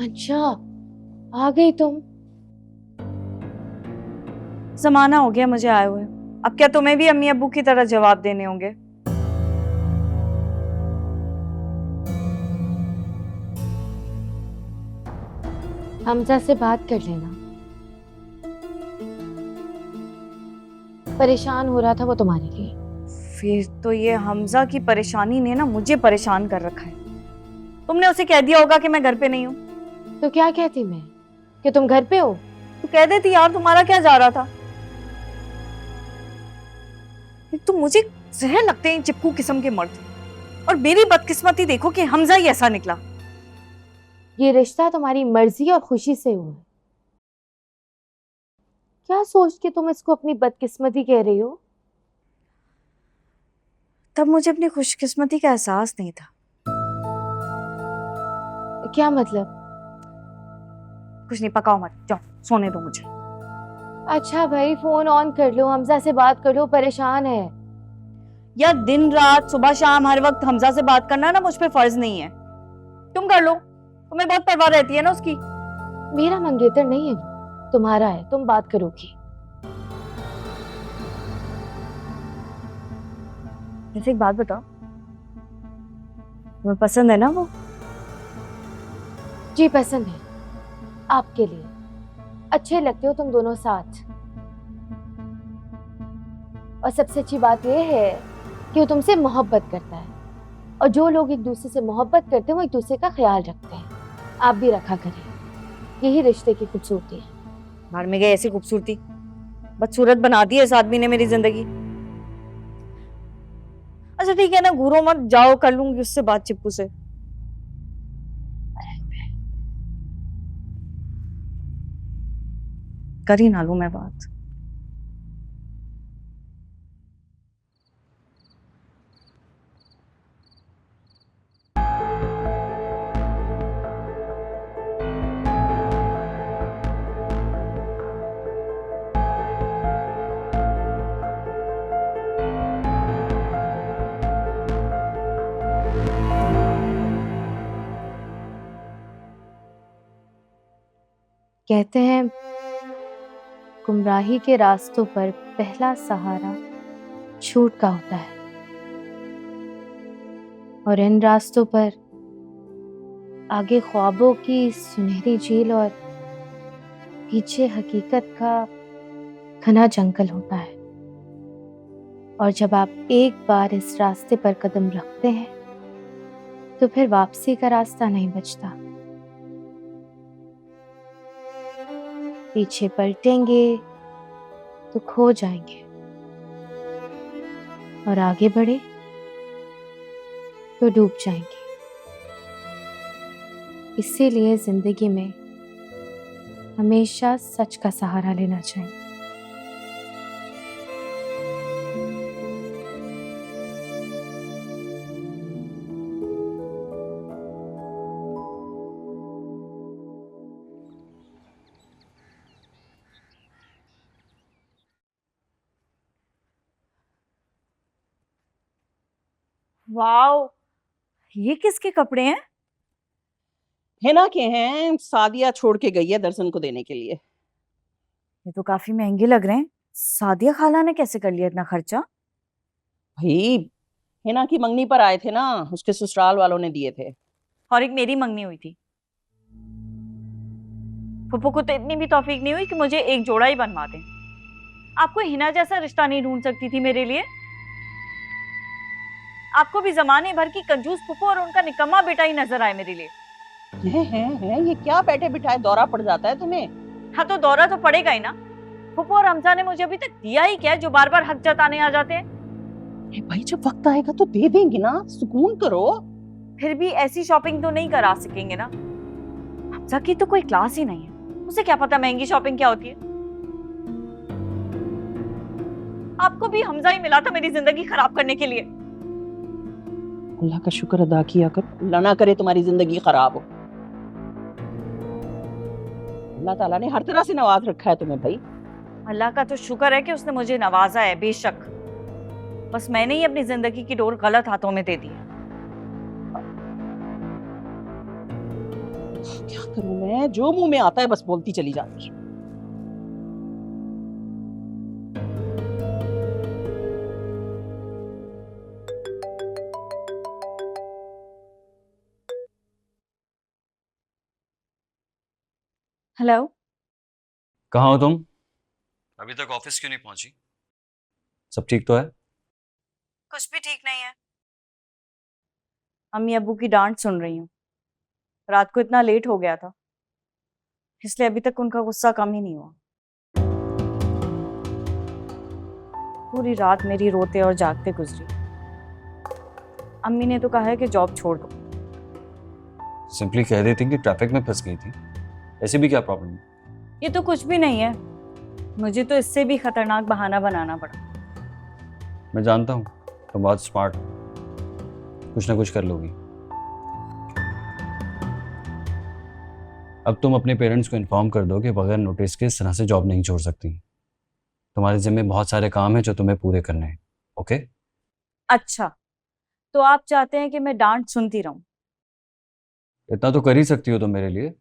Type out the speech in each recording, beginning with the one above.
अच्छा, आ गई तुम। जमाना हो गया मुझे आए हुए। अब क्या तुम्हें भी अम्मी अब्बू की तरह जवाब देने होंगे? हमजा से बात कर लेना। परेशान हो रहा था वो तुम्हारे लिए। फिर तो ये हमजा की परेशानी ने ना मुझे परेशान कर रखा है। तुमने उसे कह दिया होगा कि मैं घर पे नहीं हूँ। तो क्या कहती मैं कि तुम घर पे हो? तो कह देती यार, तुम्हारा क्या जा रहा था। एक तो मुझे जहर लगते हैं चिपकू किस्म के मर्द, और मेरी बदकिस्मती देखो कि हमजा ही ऐसा निकला। ये रिश्ता तुम्हारी मर्जी और खुशी से हुआ है। क्या सोच के तुम इसको अपनी बदकिस्मती कह रही हो? तब मुझे अपनी खुशकिस्मती का एहसास नहीं था। क्या मतलब? कुछ नहीं, पकाओ मत, जाओ सोने दो मुझे। अच्छा भाई, फोन ऑन कर लो, हमजा से बात कर लो, परेशान है। यार दिन रात सुबह शाम हर वक्त हमजा से बात करना ना मुझ पे फर्ज नहीं है। तुम कर लो, तुम्हें बहुत परवाह रहती है ना उसकी। मेरा मंगेतर नहीं है वो, तुम्हारा है, तुम बात करोगी। जैसे एक बात बताओ, तुम्हें पसंद है ना वो? जी पसंद है, आपके लिए। अच्छे लगते हो तुम दोनों साथ। और सबसे अच्छी बात यह है कि वो तुमसे मोहब्बत करता है, और जो लोग एक दूसरे से मोहब्बत करते हैं वो एक दूसरे का ख्याल रखते हैं। आप भी रखा करें, यही रिश्ते की खूबसूरती है। बाहर में गई ऐसी खूबसूरती, बदसूरत बना दी है इस आदमी ने मेरी जिंदगी। अच्छा ठीक है ना, घूरो मत, जाओ कर लूंगी उससे बात चिप्पू से। कर ही ना लूं मैं बात। कहते हैं गुमराही के रास्तों पर पहला सहारा छूट का होता है, और इन रास्तों पर आगे ख्वाबों की सुनहरी झील और पीछे हकीकत का घना जंगल होता है। और जब आप एक बार इस रास्ते पर कदम रखते हैं तो फिर वापसी का रास्ता नहीं बचता। पीछे पलटेंगे तो खो जाएंगे, और आगे बढ़े तो डूब जाएंगे। इसीलिए जिंदगी में हमेशा सच का सहारा लेना चाहिए। वाओ, ये किसके कपड़े हैं? हिना के हैं, सादिया छोड़ के गई है दर्शन को देने के लिए। ये तो काफी महंगे लग रहे हैं। सादिया खाला ने कैसे कर लिया इतना खर्चा? भाई हिना की मंगनी पर आए थे ना, उसके ससुराल वालों ने दिए थे। और एक मेरी मंगनी हुई थी। फुप्पू को तो इतनी भी तौफीक नहीं हुई कि मुझे एक जोड़ा ही बनवा दें। आपको हिना जैसा रिश्ता नहीं ढूंढ सकती थी मेरे लिए? आपको भी जमाने भर की कंजूस फुप्पू और उनका निकम्मा बेटा ही नजर आए मेरे लिए। है ये क्या बैठे बिठाए दौरा पड़ जाता है तुम्हें? हाँ तो दौरा तो पड़ेगा ही ना। फुप्पू और हमजा ने मुझे अभी तक दिया ही क्या है जो बार बार हक जताने आ जाते हैं। भाई जब वक्त आएगा तो दे देंगे ना, सुकून करो। फिर भी ऐसी शॉपिंग तो नहीं करा सकेंगे ना। हमजा की तो कोई क्लास ही नहीं है, उसे क्या पता महंगी शॉपिंग क्या होती है। आपको भी हमजा ही मिला था मेरी जिंदगी खराब करने के लिए। अल्लाह का शुक्र अदा किया कर, अल्लाह ना करे तुम्हारी जिंदगी खराब हो। अल्लाह ताला ने हर तरह से नवाज रखा है तुम्हें भाई। अल्लाह का तो शुक्र है कि उसने मुझे नवाजा है, बेशक। बस मैंने ही अपनी जिंदगी की डोर गलत हाथों में दे दी है। क्या करूं मैं, जो मुंह में आता है बस बोलती चली जाती हूँ। हेलो। कहाँ हो तुम? अभी तक ऑफिस क्यों नहीं पहुंची? सब ठीक तो है? कुछ भी ठीक नहीं है। अम्मी अब्बू की डांट सुन रही हूँ। रात को इतना लेट हो गया था, इसलिए अभी तक उनका गुस्सा कम ही नहीं हुआ। पूरी रात मेरी रोते और जागते गुजरी। अम्मी ने तो कहा है कि जॉब छोड़ दो। सिंपली कह देती कि ट्रैफिक में फंस गई थी। ऐसे भी क्या प्रॉब्लम है? ये तो कुछ भी नहीं है, मुझे तो इससे भी खतरनाक बहाना बनाना पड़ा। मैं जानता हूँ तुम बहुत स्मार्ट हो, कुछ ना कुछ कर लोगी। अब तुम अपने पेरेंट्स को इन्फॉर्म कर दो कि बगैर नोटिस के इस तरह से जॉब नहीं छोड़ सकती। तुम्हारे जिम्मे बहुत सारे काम हैं जो तुम्हें पूरे करने हैं। ओके? अच्छा, तो आप चाहते हैं कि मैं डांट सुनती रहूं? इतना तो कर ही सकती हो तुम मेरे लिए।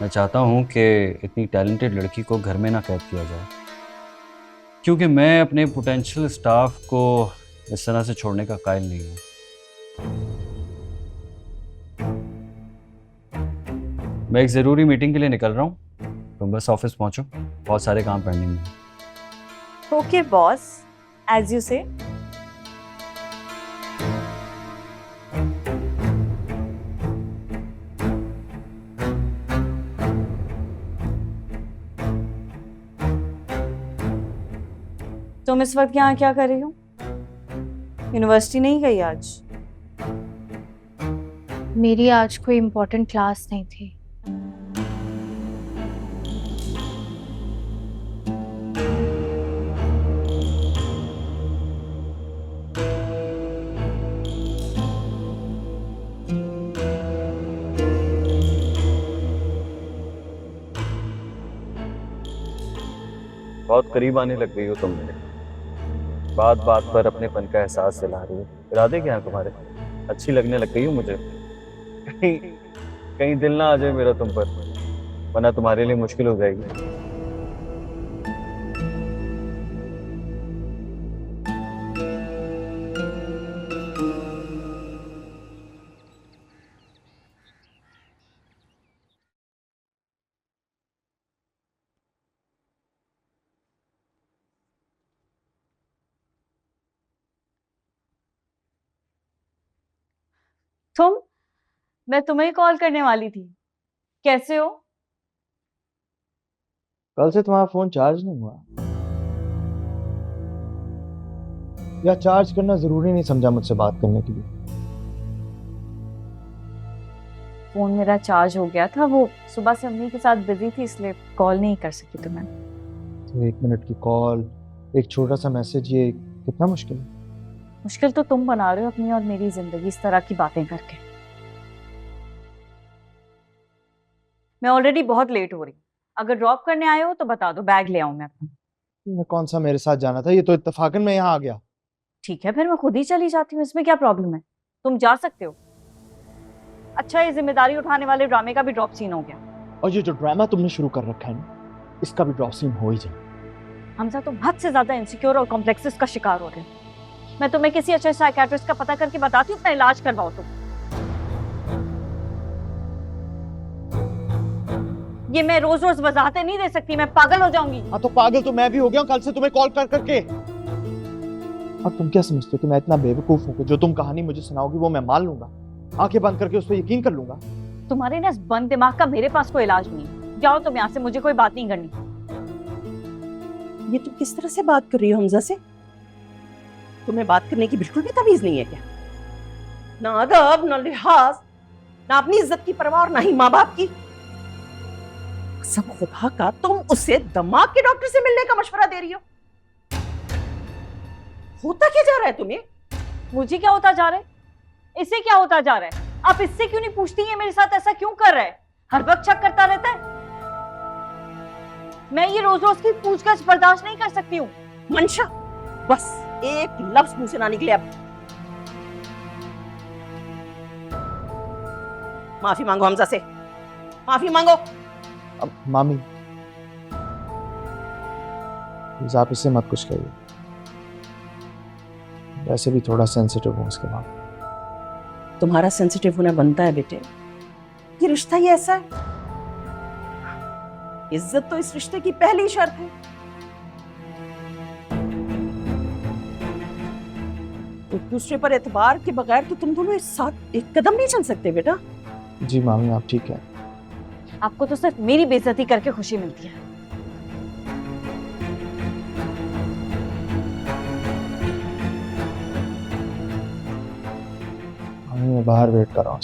मैं चाहता हूँ कि इतनी टैलेंटेड लड़की को घर में ना कैद किया जाए, क्योंकि मैं अपने पोटेंशियल स्टाफ को इस तरह से छोड़ने का कायल नहीं हूँ। मैं एक ज़रूरी मीटिंग के लिए निकल रहा हूँ, तुम बस ऑफिस पहुँचो, बहुत सारे काम पेंडिंग हैं। ओके बॉस, एज यू से। तुम इस वक्त यहाँ क्या कर रही हो? यूनिवर्सिटी नहीं गई आज? मेरी आज कोई इम्पोर्टेंट क्लास नहीं थी। बहुत करीब आने लग गई हो तुम मेरे, बात बात पर अपनेपन का एहसास दिला रही हो। इरादे क्या हैं तुम्हारे? अच्छी लगने लग गई हो मुझे। कहीं कहीं दिल ना आ जाए मेरा तुम पर, वरना तुम्हारे लिए मुश्किल हो जाएगी। तुम? मैं तुम्हें कॉल करने वाली थी। कैसे हो? कल से तुम्हारा फोन चार्ज नहीं हुआ, या चार्ज करना जरूरी नहीं समझा मुझसे बात करने के लिए? फोन मेरा चार्ज हो गया था, वो सुबह से अम्मी के साथ बिजी थी, इसलिए कॉल नहीं कर सकी तुम्हें। तो 1 मिनट की कॉल, एक छोटा सा मैसेज, ये कितना मुश्किल है? मुश्किल तो तुम बना रहे हो अपनी और मेरी जिंदगी इस तरह की बातें करके। मैं ऑलरेडी बहुत लेट हो रही हूँ। अगर ड्रॉप करने आए हो तो बता दो, बैग ले आऊं मैं अपना। तुमने कौन सा मेरे साथ जाना था, ये तो इत्तेफाकन मैं यहाँ आ गया। ठीक है, फिर मैं खुद ही चली जाती हूँ, इसमें क्या प्रॉब्लम है? तुम जा सकते हो। अच्छा, ये जिम्मेदारी उठाने वाले ड्रामे का भी ड्रॉप सीन हो गया। और ये जो ड्रामा तुमने शुरू कर रखा है ना, इसका भी ड्रॉप सीन हो ही जाए। हमजा, तुम हद से ज्यादा इनसिक्योर और कॉम्प्लेक्सेस का शिकार हो रहे हो। मैं तुम्हें किसी अच्छे साइकियाट्रिस्ट का पता करके बताती हूँ, अपना इलाज करवाओ तुम। ये मैं रोज रोज वजाहतें नहीं दे सकती, मैं पागल हो जाऊंगी। हाँ तो पागल तो मैं भी हो गया हूँ कल से तुम्हें कॉल कर करके। अब तुम क्या समझते हो कि मैं इतना बेवकूफ हूँ कि जो तुम कहानी मुझे सुनाओगी वो मैं मान लूंगा, आंखें बंद करके उस पर यकीन कर लूंगा? तुम्हारे ना इस बंद दिमाग का मेरे पास कोई इलाज नहीं है। जाओ तुम यहाँ से, मुझे कोई बात नहीं करनी। ये तुम किस तरह से बात कर रही हो हमजा से? तुम्हें बात करने की बिल्कुल भी तमीज नहीं है क्या? ना अदब, ना लिहाज, ना अपनी इज्जत की परवाह और ना ही माँ बाप की। सब खुदा का तुम उसे दिमाग के डॉक्टर से मिलने का मशवरा दे रही हो। होता क्या जा रहा है तुम्हें? मुझे क्या होता जा रहा है? इसे क्या होता जा रहा है? आप इससे क्यों नहीं पूछती है मेरे साथ ऐसा क्यों कर रहा है? हर वक्त शक करता रहता है। मैं ये रोज रोज की पूछताछ बर्दाश्त नहीं कर सकती हूँ। मंशा, बस एक लफ्ज मुंह से ना निकले अब। माफी मांगो हमजा से, माफी मांगो। अब मामी प्लीज आप इससे मत कुछ कहिए, वैसे भी थोड़ा सेंसिटिव हूँ उसके बाद। तुम्हारा सेंसिटिव होना बनता है बेटे, ये रिश्ता ही ऐसा है। इज्जत तो इस रिश्ते की पहली शर्त है। एक दूसरे पर एतबार के बगैर तो तुम दोनों एक साथ एक कदम नहीं चल सकते बेटा। जी मामी आप ठीक है। आपको तो सिर्फ मेरी बेइज्जती करके खुशी मिलती है। मामी मैं बाहर वेट कर रहा हूँ।